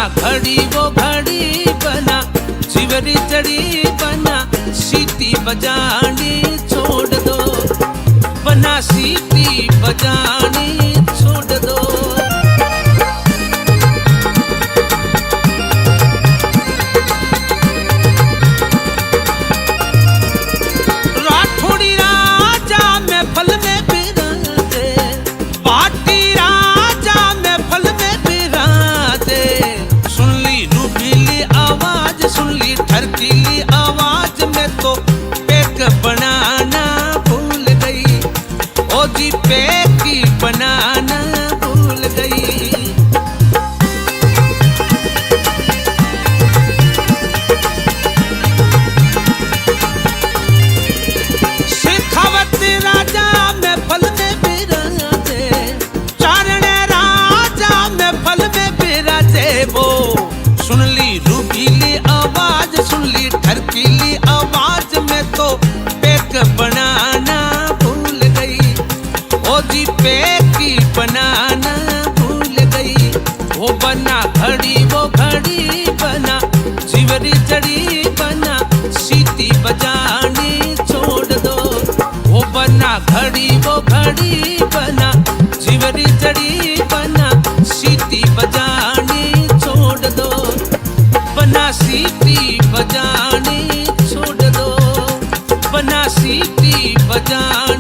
घड़ी वो घड़ी बना, चिवरी चढ़ी बना, सीटी बजानी छोड़ दो, बना सीटी बजानी छोड़ दो। राठौड़ी राजा महफल में बिराजे, पाटी राजा महफल में बिराजे। सुन ली रूबीली आवाज, सुन ली ठरकीली आवाज में तो पैक बनाना भूल गई, ओ जी पैक ही बनाना भूल गई। शेखावत राजा महफल में बिराजे, चारण राजा महफल में बिराजे। वो सुन ली रूबीली आवाज, सुन ली ठरकीली आवाज में तो पैक बनाना भूल गई, ओ जी पैक ही बनाना भूल गई। वो बना घड़ी वो घड़ी बना, चिवरी चढ़ी बना, सीटी बजानी छोड़ दो। वो बना घड़ी वो घड़ी बना, चिवरी चढ़ी बना, सीटी बजानी छोड़ दो, बना सीटी बजानी छोड़ दो, बना सीटी बजानी